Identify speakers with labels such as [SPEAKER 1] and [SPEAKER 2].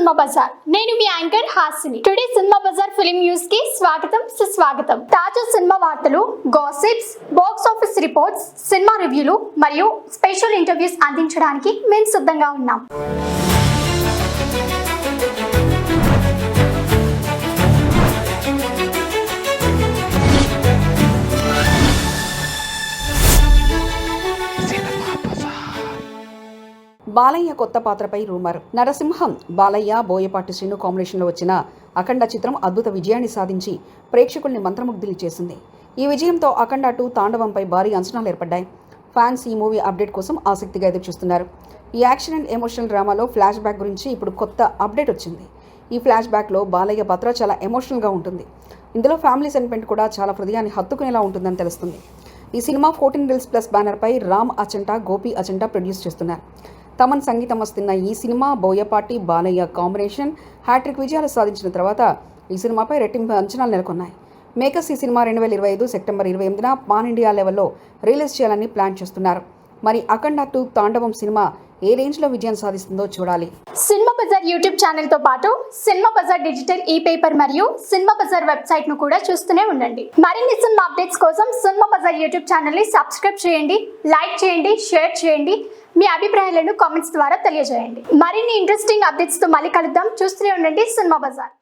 [SPEAKER 1] Cinema Bazaar. నేను మీ anchor Hasini. Today cinema Bazaar film news కి స్వాగతం సుస్వాగతం. తాజా సినిమా వార్తలు, gossips, box office reports, cinema రివ్యూలు మరియు స్పెషల్ ఇంటర్వ్యూస్ అందించడానికి మేము సిద్ధంగా ఉన్నాం.
[SPEAKER 2] బాలయ్య కొత్త పాత్రపై రూమర్. నరసింహం, బాలయ్య, బోయపాటి శ్రీను కాంబినేషన్లో వచ్చిన అఖండ చిత్రం అద్భుత విజయాన్ని సాధించి ప్రేక్షకుల్ని మంత్రముగ్ధులు చేసింది. ఈ విజయంతో అఖండ 2 తాండవంపై భారీ అంచనాలు ఏర్పడ్డాయి. ఫ్యాన్స్ ఈ మూవీ అప్డేట్ కోసం ఆసక్తిగా ఎదురుచూస్తున్నారు. ఈ యాక్షన్ అండ్ ఎమోషనల్ డ్రామాలో ఫ్లాష్ బ్యాక్ గురించి ఇప్పుడు కొత్త అప్డేట్ వచ్చింది. ఈ ఫ్లాష్ బ్యాక్లో బాలయ్య పాత్ర చాలా ఎమోషనల్గా ఉంటుంది. ఇందులో ఫ్యామిలీ సెంటిమెంట్ కూడా చాలా హృదయాన్ని హత్తుకునేలా ఉంటుందని తెలుస్తుంది. ఈ సినిమా 14 Reels Plus బ్యానర్పై రామ్ అచంటా, గోపి అచంటా ప్రొడ్యూస్ చేస్తున్నారు. తమన్ సంగీతం వస్తున్న ఈ cinema Boyapati, Balayya combination hat-trick విజయాలు సాధించిన తర్వాత ఈ సినిమాపై రెట్టింపు అంచనాలు నెలకొన్నాయి. మేకర్స్ ఈ సినిమా 2025 సెప్టెంబర్ 28న పాన్ ఇండియా లెవెల్లో రిలీజ్ చేయాలని ప్లాన్ చేస్తున్నారు. మరి అఖండ 2 తాండవం సినిమా ఏ రేంజ్లో విజయం సాధిస్తుందో చూడాలి.
[SPEAKER 1] సినిమా బజార్ యూట్యూబ్ ఛానల్ తో పాటు సినిమా బజార్ డిజిటల్ ఈ-పేపర్ మరియు సినిమా బజార్ వెబ్సైట్ ను కూడా చూస్తూనే ఉండండి. మరిన్ని సినిమా అప్డేట్స్ కోసం సినిమా బజార్ యూట్యూబ్ ఛానల్ ని సబ్స్క్రైబ్ చేయండి, లైక్ చేయండి, షేర్ చేయండి. మీ అభిప్రాయాలను కామెంట్స్ ద్వారా తెలియజేయండి. మరిన్ని ఇంట్రెస్టింగ్ అప్డేట్స్ తో మళ్ళీ కలుద్దాం. చూస్తూనే ఉండండి సినిమా బజార్.